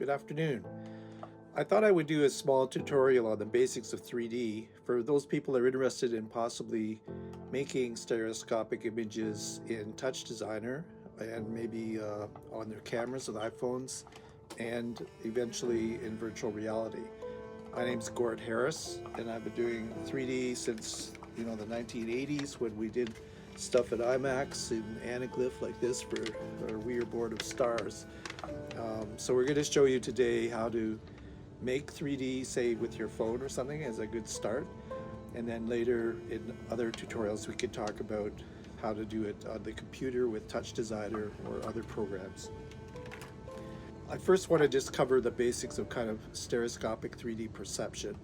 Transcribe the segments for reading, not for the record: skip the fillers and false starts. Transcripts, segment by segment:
Good afternoon. I thought I would do a small tutorial on the basics of 3D for those people that are interested in possibly making stereoscopic images in Touch Designer and maybe on their cameras with iPhones and eventually in virtual reality. My name's Gord Harris and I've been doing 3D since the 1980s when we did stuff at IMAX and Anaglyph like this for our We Are Bored of Stars. So we're going to show you today how to make 3D, say with your phone or something, as a good start, and then later in other tutorials we could talk about how to do it on the computer with Touch Designer or other programs. I first want to just cover the basics of kind of stereoscopic 3D perception,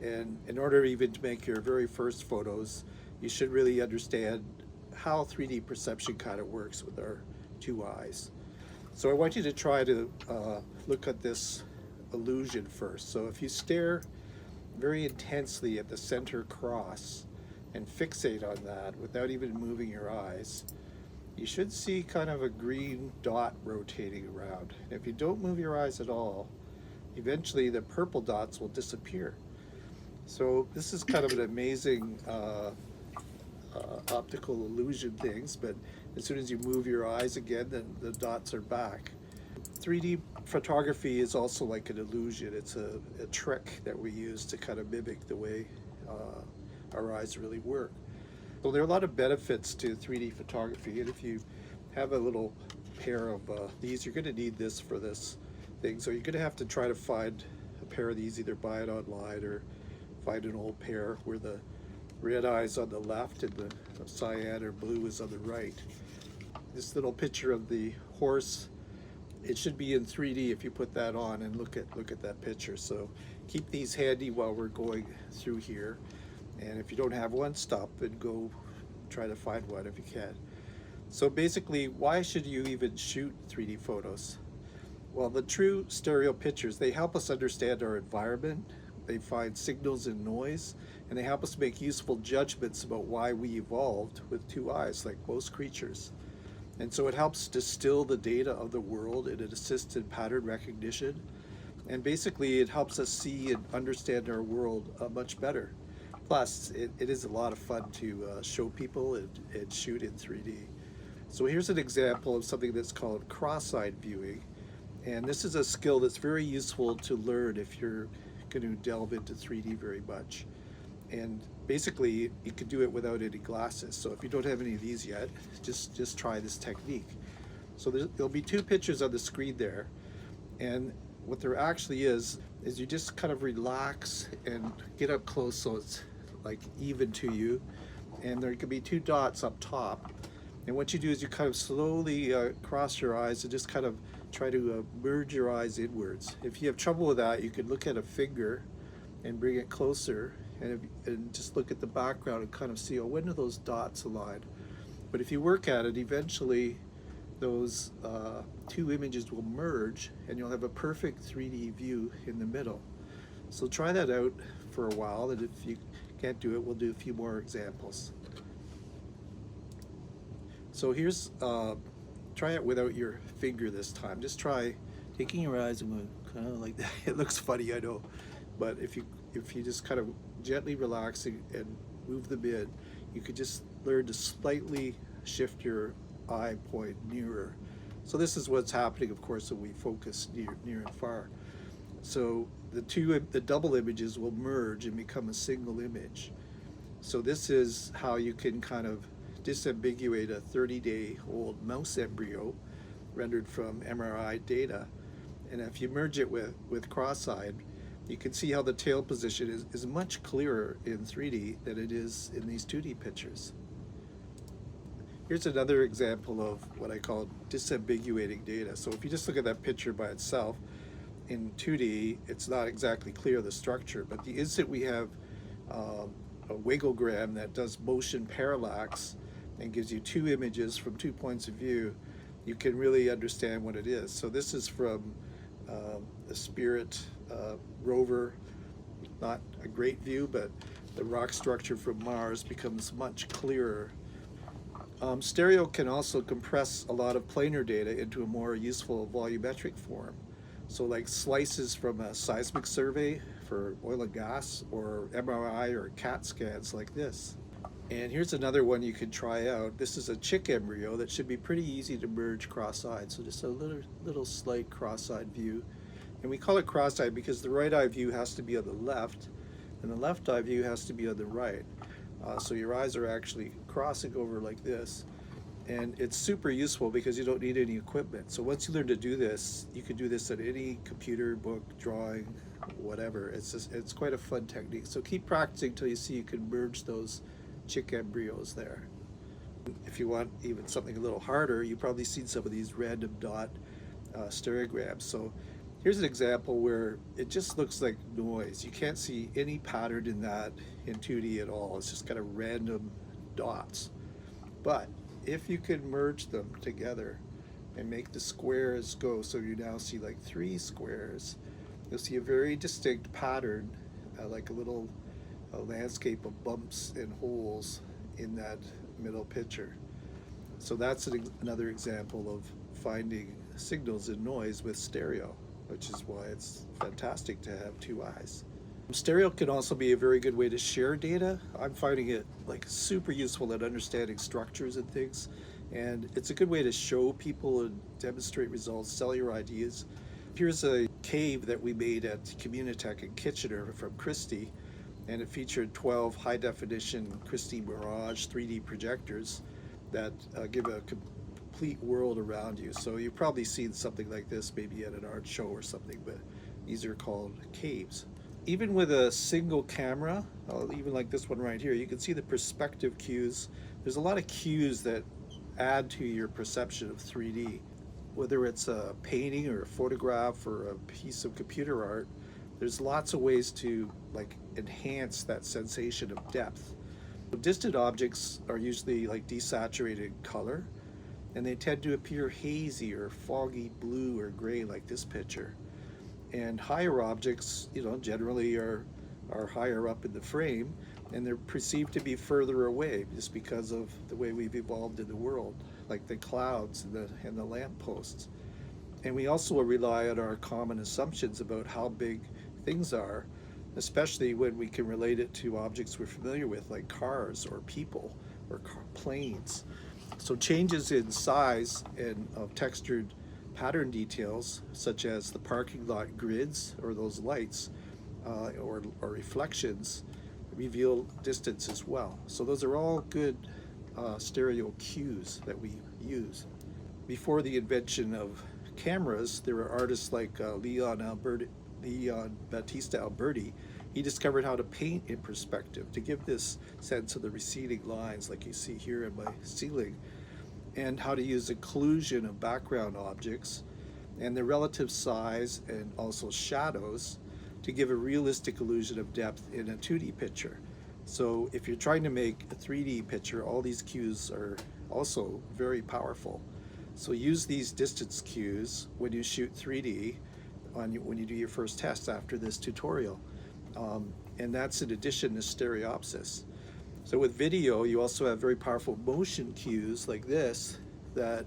and in order even to make your very first photos you should really understand how 3D perception kind of works with our two eyes. So I want you to try to look at this illusion first. So if you stare very intensely at the center cross and fixate on that without even moving your eyes, you should see kind of a green dot rotating around. And if you don't move your eyes at all, eventually the purple dots will disappear. So this is kind of an amazing optical illusion things, but as soon as you move your eyes again, then the dots are back. 3D photography is also like an illusion. It's a trick that we use to kind of mimic the way our eyes really work. So there are a lot of benefits to 3D photography, and if you have a little pair of these, you're going to need this for this thing. So you're going to have to try to find a pair of these, either buy it online or find an old pair where the red eye is on the left and the cyan or blue is on the right. This little picture of the horse, it should be in 3D if you put that on and look at that picture. So keep these handy while we're going through here, and if you don't have one, stop and go try to find one if you can. So basically, why should you even shoot 3D photos? Well, the true stereo pictures, they help us understand our environment, they find signals and noise, and they help us make useful judgments about why we evolved with two eyes like most creatures. And so it helps distill the data of the world, and it assists in pattern recognition, and basically it helps us see and understand our world much better. Plus it is a lot of fun to show people and shoot in 3D. So here's an example of something that's called cross-eyed viewing, and this is a skill that's very useful to learn if you're going to delve into 3D very much. And basically you can do it without any glasses. So if you don't have any of these yet, just try this technique. So there'll be two pictures on the screen there, and what there actually is you just kind of relax and get up close so it's like even to you, and there could be two dots up top, and what you do is you kind of slowly cross your eyes and just kind of try to merge your eyes inwards. If you have trouble with that, you could look at a finger and bring it closer and just look at the background and kind of see, oh, when do those dots align? But if you work at it, eventually those two images will merge and you'll have a perfect 3D view in the middle. So try that out for a while, and if you can't do it, we'll do a few more examples. So here's, try it without your finger this time. Just try taking your eyes and going kind of like that. It looks funny, I know, but if you just kind of gently relax and move them in, you could just learn to slightly shift your eye point nearer. So this is what's happening, of course, when we focus near and far. So the double images will merge and become a single image. So this is how you can kind of disambiguate a 30-day-old mouse embryo rendered from MRI data. And if you merge it with cross-eyed, you can see how the tail position is much clearer in 3D than it is in these 2D pictures. Here's another example of what I call disambiguating data. So if you just look at that picture by itself, in 2D, it's not exactly clear the structure, but the instant we have a wigglegram that does motion parallax and gives you two images from 2 points of view, you can really understand what it is. So this is from the Spirit rover. Not a great view, but the rock structure from Mars becomes much clearer. Stereo can also compress a lot of planar data into a more useful volumetric form. So like slices from a seismic survey for oil and gas, or MRI or CAT scans like this. And here's another one you could try out. This is a chick embryo that should be pretty easy to merge cross-eyed. So just a little slight cross-eyed view. And we call it cross-eyed because the right eye view has to be on the left and the left eye view has to be on the right. So your eyes are actually crossing over like this. And it's super useful because you don't need any equipment. So once you learn to do this, you can do this at any computer, book, drawing, whatever. It's quite a fun technique. So keep practicing until you see you can merge those chick embryos there. If you want even something a little harder, you've probably seen some of these random dot stereograms. So here's an example where it just looks like noise. You can't see any pattern in that in 2D at all. It's just kind of random dots. But if you can merge them together and make the squares go, so you now see like 3 squares, you'll see a very distinct pattern, like a little landscape of bumps and holes in that middle picture. So that's another example of finding signals in noise with stereo, which is why it's fantastic to have 2 eyes. Stereo can also be a very good way to share data. I'm finding it like super useful at understanding structures and things, and it's a good way to show people and demonstrate results, sell your ideas. Here's a cave that we made at Communitech in Kitchener from Christie, and it featured 12 high-definition Christie Mirage 3D projectors that give a complete world around you. So you've probably seen something like this maybe at an art show or something, but these are called caves. Even with a single camera, even like this one right here, you can see the perspective cues. There's a lot of cues that add to your perception of 3D. Whether it's a painting or a photograph or a piece of computer art, there's lots of ways to like enhance that sensation of depth. Distant objects are usually like desaturated color, and they tend to appear hazy or foggy blue or gray like this picture. And higher objects, generally are higher up in the frame, and they're perceived to be further away just because of the way we've evolved in the world, like the clouds and the lampposts. And we also rely on our common assumptions about how big things are, especially when we can relate it to objects we're familiar with, like cars or people or planes. So changes in size and of textured pattern details, such as the parking lot grids or those lights or reflections, reveal distance as well. So those are all good stereo cues that we use. Before the invention of cameras, there were artists like Leon Battista Alberti. He discovered how to paint in perspective to give this sense of the receding lines like you see here in my ceiling, and how to use occlusion of background objects and the relative size and also shadows to give a realistic illusion of depth in a 2D picture. So if you're trying to make a 3D picture, all these cues are also very powerful. So use these distance cues when you shoot 3D, when you do your first test after this tutorial. And that's in addition to stereopsis. So with video, you also have very powerful motion cues like this that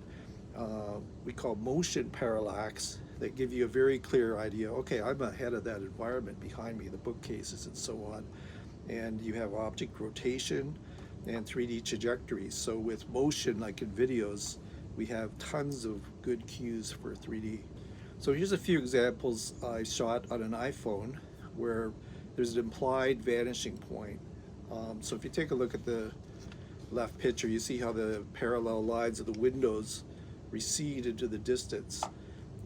we call motion parallax, that give you a very clear idea, okay, I'm ahead of that environment behind me, the bookcases and so on. And you have object rotation and 3D trajectories. So with motion, like in videos, we have tons of good cues for 3D. So here's a few examples I shot on an iPhone where there's an implied vanishing point. So if you take a look at the left picture, you see how the parallel lines of the windows recede into the distance.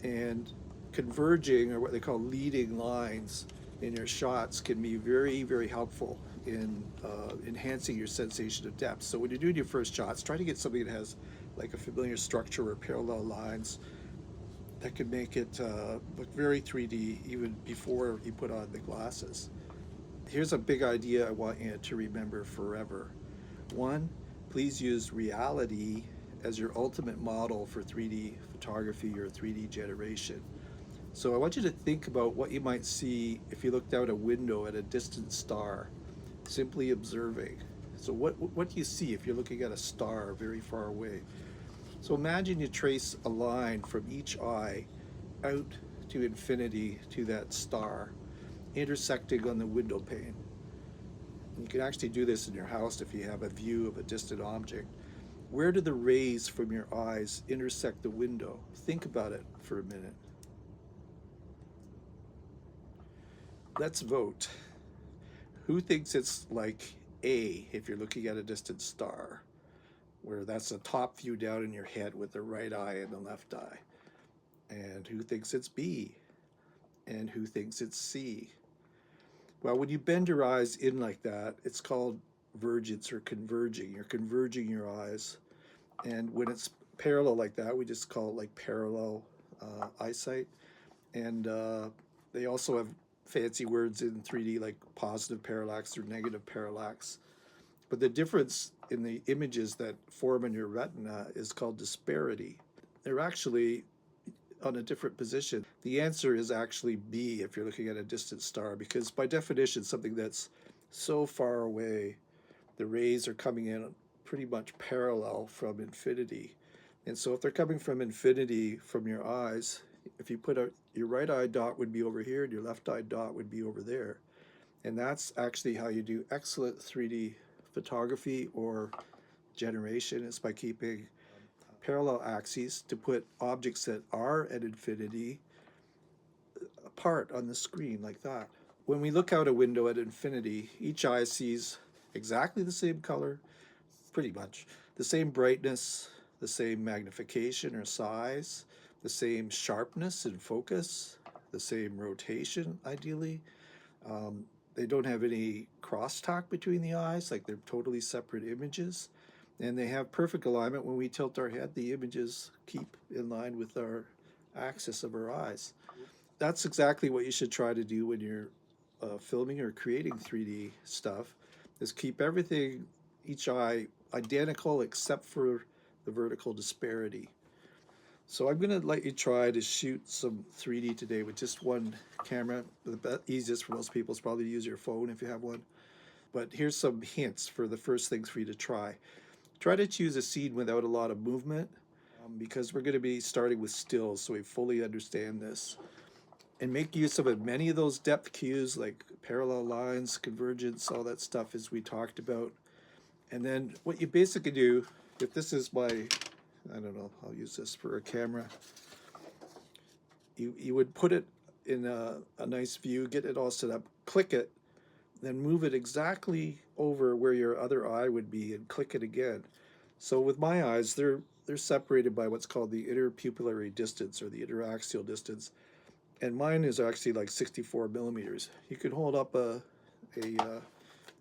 And converging, or what they call leading lines in your shots, can be very, very helpful in enhancing your sensation of depth. So when you're doing your first shots, try to get something that has like a familiar structure or parallel lines that can make it look very 3D even before you put on the glasses. Here's a big idea I want you to remember forever. 1, please use reality as your ultimate model for 3D photography or 3D generation. So I want you to think about what you might see if you looked out a window at a distant star, simply observing. So what do you see if you're looking at a star very far away? So imagine you trace a line from each eye out to infinity to that star, intersecting on the window pane. And you can actually do this in your house if you have a view of a distant object. Where do the rays from your eyes intersect the window? Think about it for a minute. Let's vote. Who thinks it's like A if you're looking at a distant star, where that's a top view down in your head with the right eye and the left eye? And who thinks it's B? And who thinks it's C? Well, when you bend your eyes in like that, it's called vergence or converging. You're converging your eyes. And when it's parallel like that, we just call it like parallel eyesight. And they also have fancy words in 3D like positive parallax or negative parallax. But the difference in the images that form in your retina is called disparity. They're actually on a different position. The answer is actually B if you're looking at a distant star, because by definition, something that's so far away, the rays are coming in pretty much parallel from infinity. And so if they're coming from infinity from your eyes, if you put out your right eye dot would be over here and your left eye dot would be over there. And that's actually how you do excellent 3D photography or generation, is by keeping parallel axes to put objects that are at infinity apart on the screen like that. When we look out a window at infinity, each eye sees exactly the same color, pretty much, the same brightness, the same magnification or size, the same sharpness and focus, the same rotation, ideally. They don't have any crosstalk between the eyes, like they're totally separate images. And they have perfect alignment. When we tilt our head, the images keep in line with our axis of our eyes. That's exactly what you should try to do when you're filming or creating 3D stuff, is keep everything, each eye, identical except for the vertical disparity. So I'm going to let you try to shoot some 3D today with just one camera. The easiest for most people is probably to use your phone if you have one. But here's some hints for the first things for you to try. Try to choose a scene without a lot of movement, because we're going to be starting with stills, so we fully understand this. And make use of many of those depth cues like parallel lines, convergence, all that stuff as we talked about. And then what you basically do, if this is my, I don't know, I'll use this for a camera. You would put it in a nice view, get it all set up, click it, then move it exactly over where your other eye would be and click it again. So with my eyes, they're separated by what's called the interpupillary distance or the interaxial distance. And mine is actually like 64 millimeters. You could hold up a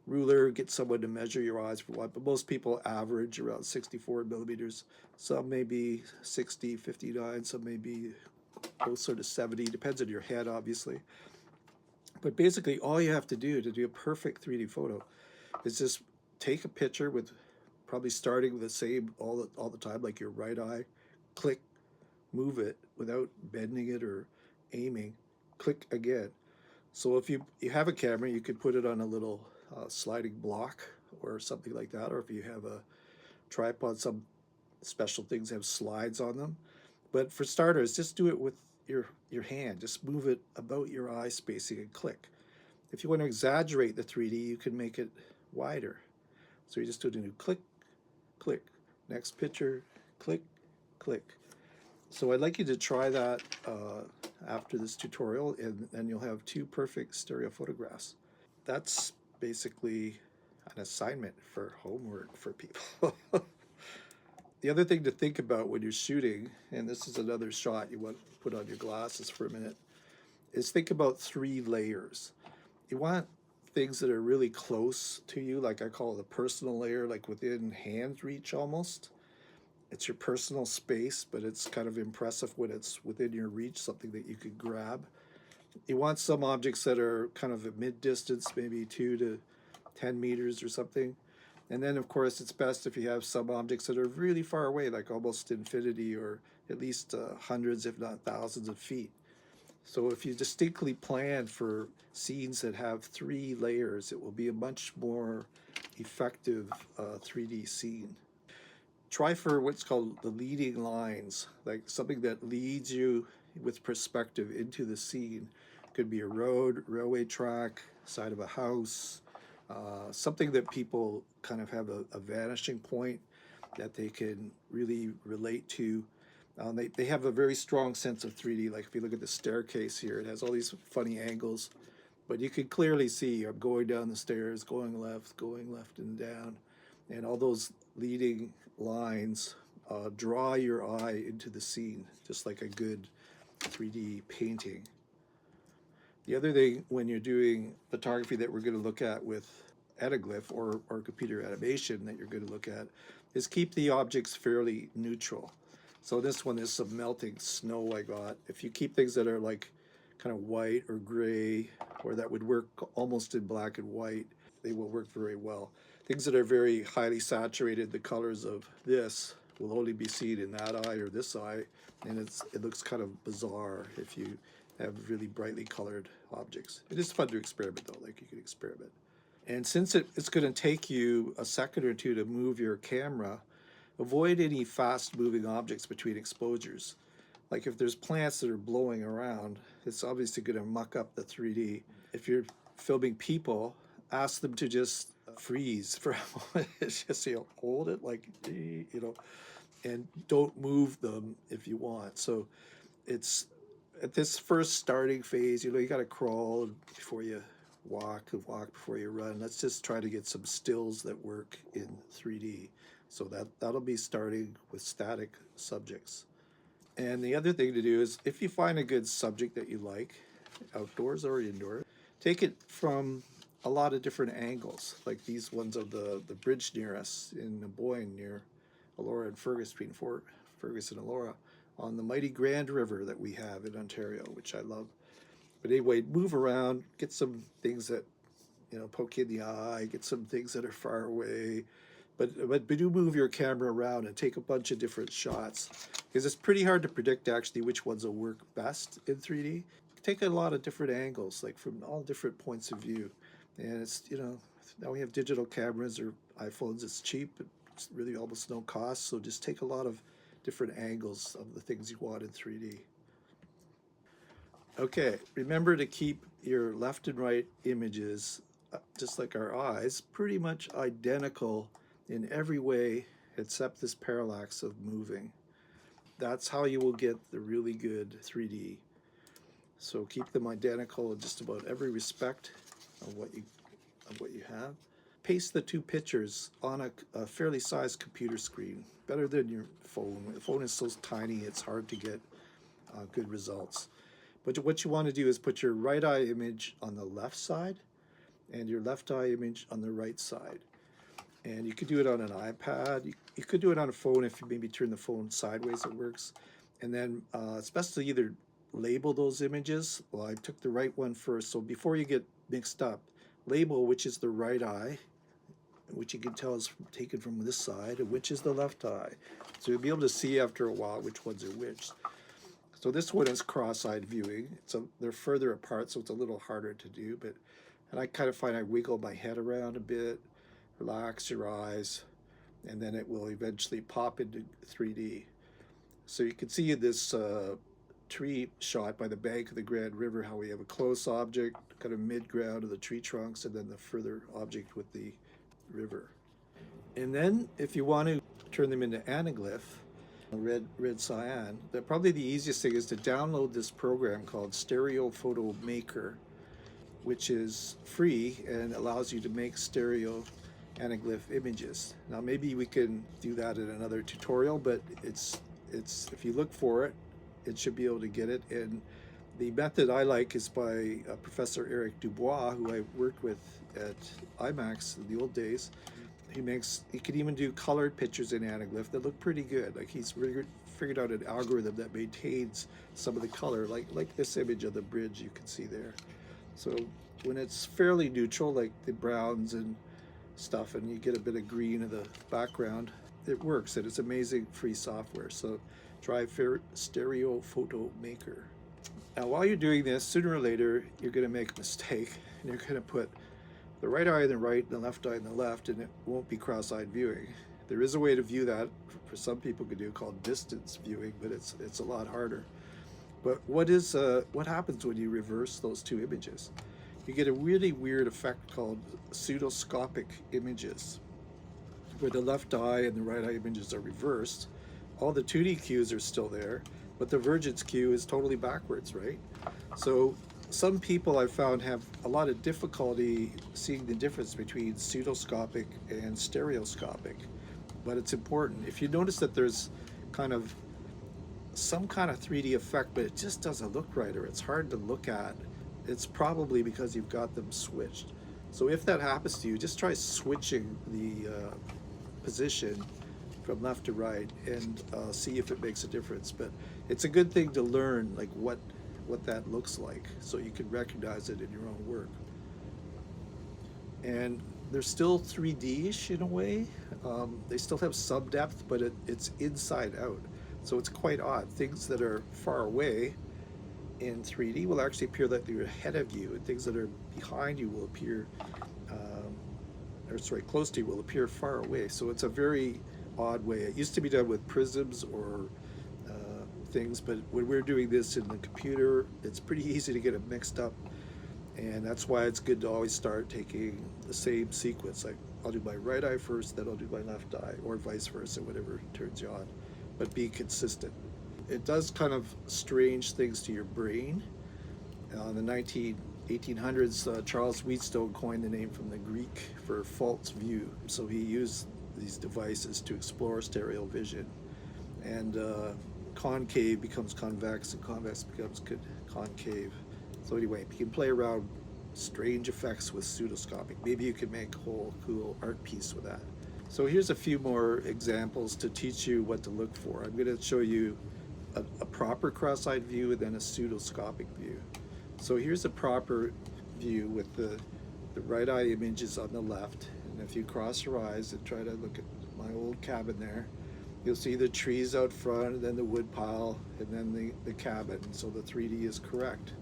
ruler, get someone to measure your eyes for what, but most people average around 64 millimeters. Some may be 60, 59, some may be closer to 70, depends on your head, obviously. But basically, all you have to do a perfect 3D photo is just take a picture with probably starting with the same all the time, like your right eye, click, move it without bending it or aiming, click again. So if you have a camera, you could put it on a little sliding block or something like that, or if you have a tripod, some special things have slides on them. But for starters, just do it with your hand. Just move it about your eye spacing and click. If you want to exaggerate the 3D, you can make it wider. So you just do a new click, click, next picture, click, click. So I'd like you to try that after this tutorial, and then you'll have 2 perfect stereo photographs. That's basically an assignment for homework for people. The other thing to think about when you're shooting, and this is another shot you want to put on your glasses for a minute, is think about 3 layers. You want things that are really close to you, like I call it the personal layer, like within hand reach almost. It's your personal space, but it's kind of impressive when it's within your reach, something that you could grab. You want some objects that are kind of at mid-distance, maybe 2 to 10 meters or something. And then, of course, it's best if you have some objects that are really far away, like almost infinity, or at least hundreds, if not thousands of feet. So if you distinctly plan for scenes that have 3 layers, it will be a much more effective 3D scene. Try for what's called the leading lines, like something that leads you with perspective into the scene. Could be a road, railway track, side of a house, something that people kind of have a vanishing point that they can really relate to. They have a very strong sense of 3D. Like if you look at the staircase here, it has all these funny angles, but you can clearly see I'm going down the stairs, going left and down, and all those leading lines draw your eye into the scene, just like a good 3D painting. The other thing when you're doing photography that we're going to look at with Anaglyph or computer animation that you're going to look at is keep the objects fairly neutral. So this one is some melting snow I got. If you keep things that are like kind of white or gray, or that would work almost in black and white, they will work very well. Things that are very highly saturated, the colors of this will only be seen in that eye or this eye, and it looks kind of bizarre if you have really brightly colored objects. It is fun to experiment though, like you can experiment. And since it's going to take you a second or two to move your camera, avoid any fast moving objects between exposures. Like if there's plants that are blowing around, it's obviously going to muck up the 3D. If you're filming people, ask them to just freeze for a moment. It's just, hold it like, and don't move them if you want. So it's at this first starting phase, you got to crawl before you walk before you run. Let's just try to get some stills that work in 3D. So that'll be starting with static subjects. And the other thing to do is, if you find a good subject that you like, outdoors or indoors, take it from a lot of different angles, like these ones of the bridge near us in Boyne near Elora and Fergus, between Fergus and Elora, on the mighty Grand River that we have in Ontario, which I love. But anyway, move around, get some things that, poke you in the eye, get some things that are far away. But do move your camera around and take a bunch of different shots, because it's pretty hard to predict actually which ones will work best in 3D. Take a lot of different angles, like from all different points of view. And it's, now we have digital cameras or iPhones, it's cheap, it's really almost no cost, so just take a lot of different angles of the things you want in 3D. Okay, remember to keep your left and right images, just like our eyes, pretty much identical in every way except this parallax of moving. That's how you will get the really good 3D. So keep them identical in just about every respect of what you have. Paste the two pictures on a fairly sized computer screen, better than your phone. The phone is so tiny it's hard to get good results. But what you want to do is put your right eye image on the left side and your left eye image on the right side. And you could do it on an iPad. You could do it on a phone if you maybe turn the phone sideways, it works. And then it's best to either label those images. Well, I took the right one first, so before you get mixed up, label which is the right eye, which you can tell is taken from this side, and which is the left eye. So you'll be able to see after a while which ones are which. So this one is cross-eyed viewing. They're further apart, so it's a little harder to do, and I kind of find I wiggle my head around a bit, relax your eyes, and then it will eventually pop into 3D. So you can see in this tree shot by the bank of the Grand River how we have a close object, kind of mid-ground of the tree trunks, and then the further object with the river. And then if you want to turn them into anaglyph, red-cyan, probably the easiest thing is to download this program called Stereophoto Maker, which is free and allows you to make stereo anaglyph images. Now maybe we can do that in another tutorial, but it's if you look for it, it should be able to get it. And the method I like is by Professor Eric Dubois, who I worked with at IMAX in the old days. He can even do colored pictures in anaglyph that look pretty good. Like he's figured out an algorithm that maintains some of the color, like this image of the bridge you can see there. So when it's fairly neutral, like the browns and stuff, and you get a bit of green in the background, it works, and it's amazing free software. So try Stereophoto Maker. Now while you're doing this, sooner or later you're going to make a mistake, and you're going to put the right eye on the right and the left eye on the left, and it won't be cross-eyed viewing. There is a way to view that for some people can do called distance viewing, but it's a lot harder. But what happens when you reverse those two images? You get a really weird effect called pseudoscopic images, where the left eye and the right eye images are reversed. All the 2D cues are still there, but the vergence cue is totally backwards, right? So some people I've found have a lot of difficulty seeing the difference between pseudoscopic and stereoscopic, but it's important. If you notice that there's kind of some kind of 3D effect, but it just doesn't look right, or it's hard to look at, it's probably because you've got them switched. So if that happens to you, just try switching the position from left to right and see if it makes a difference. But it's a good thing to learn like what that looks like, so you can recognize it in your own work. And they're still 3D-ish in a way. They still have some depth, but it's inside out. So it's quite odd. Things that are far away in 3D will actually appear like they're ahead of you, and things that are behind you will appear, close to you will appear far away. So it's a very odd way. It used to be done with prisms or things, but when we're doing this in the computer, it's pretty easy to get them mixed up, and that's why it's good to always start taking the same sequence. Like, I'll do my right eye first, then I'll do my left eye, or vice versa, whatever turns you on, but be consistent. It does kind of strange things to your brain. In the 1800s, Charles Wheatstone coined the name from the Greek for false view. So he used these devices to explore stereo vision. And concave becomes convex, and convex becomes concave. So anyway, you can play around strange effects with pseudoscopic. Maybe you can make a whole cool art piece with that. So here's a few more examples to teach you what to look for. I'm going to show you a proper cross-eyed view and then a pseudoscopic view. So here's a proper view with the right eye images on the left. And if you cross your eyes and try to look at my old cabin there, you'll see the trees out front, and then the wood pile, and then the cabin. So the 3D is correct.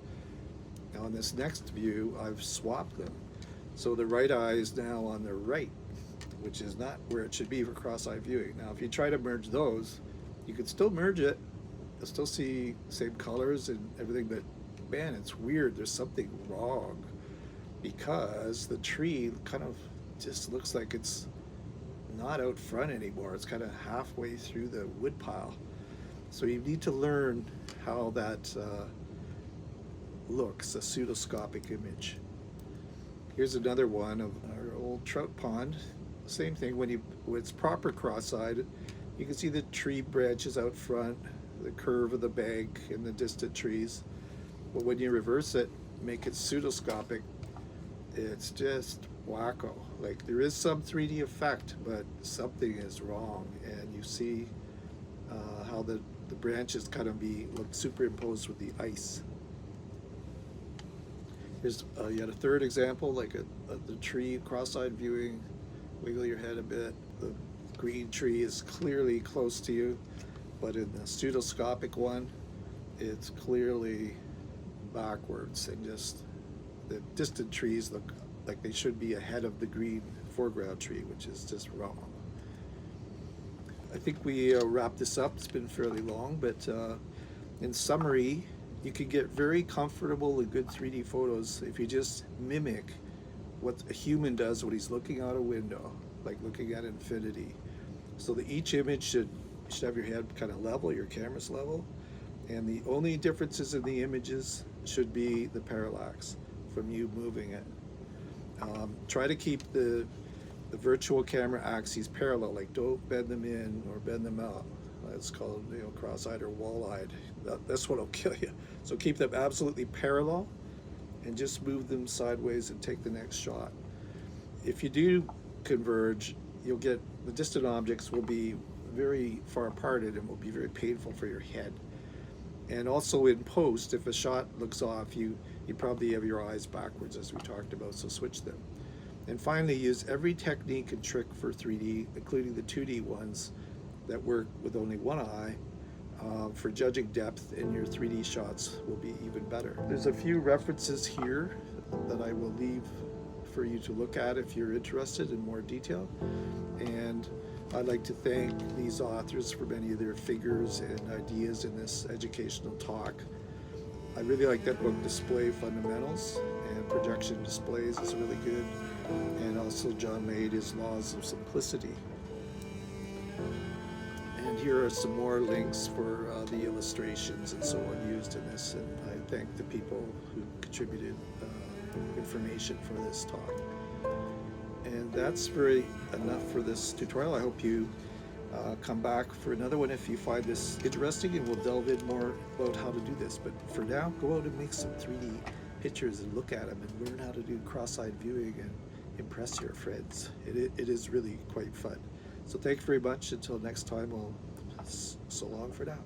Now on this next view, I've swapped them. So the right eye is now on the right, which is not where it should be for cross-eye viewing. Now if you try to merge those, you can still merge it. You'll still see the same colors and everything, but man, it's weird. There's something wrong, because the tree kind of just looks like it's not out front anymore. It's kind of halfway through the wood pile. So you need to learn how that looks, a pseudoscopic image. Here's another one of our old trout pond. Same thing, when it's proper cross-eyed, you can see the tree branches out front, the curve of the bank and the distant trees. But when you reverse it, make it pseudoscopic, it's just wacko. Like, there is some 3D effect, but something is wrong, and you see how the branches kind of look superimposed with the ice. Here's yet a third example, like the tree cross-eyed viewing. Wiggle your head a bit. The green tree is clearly close to you, but in the pseudoscopic one, it's clearly backwards, and just the distant trees look like they should be ahead of the green foreground tree, which is just wrong. I think we wrap this up. It's been fairly long, but in summary, you can get very comfortable with good 3D photos if you just mimic what a human does when he's looking out a window, like looking at infinity. So that each image should have your head kind of level, your camera's level, and the only differences in the images should be the parallax from you moving it. Try to keep the virtual camera axes parallel, like don't bend them in or bend them out. It's called, cross-eyed or wall-eyed. That's what'll kill you. So keep them absolutely parallel and just move them sideways and take the next shot. If you do converge, you'll get the distant objects will be very far apart, and it will be very painful for your head. And also in post, if a shot looks off, you probably have your eyes backwards, as we talked about, so switch them. And finally, use every technique and trick for 3D, including the 2D ones that work with only one eye, for judging depth, and your 3D shots will be even better. There's a few references here that I will leave for you to look at if you're interested in more detail. And I'd like to thank these authors for many of their figures and ideas in this educational talk. I really like that book, Display Fundamentals, and Projection Displays is really good. And also John Mady's Laws of Simplicity. And here are some more links for the illustrations and so on used in this. And I thank the people who contributed information for this talk. And that's very enough for this tutorial. I hope you come back for another one if you find this interesting, and we'll delve in more about how to do this. But for now, go out and make some 3D pictures and look at them and learn how to do cross-eyed viewing and impress your friends. It is really quite fun. So thank you very much. Until next time, so long for now.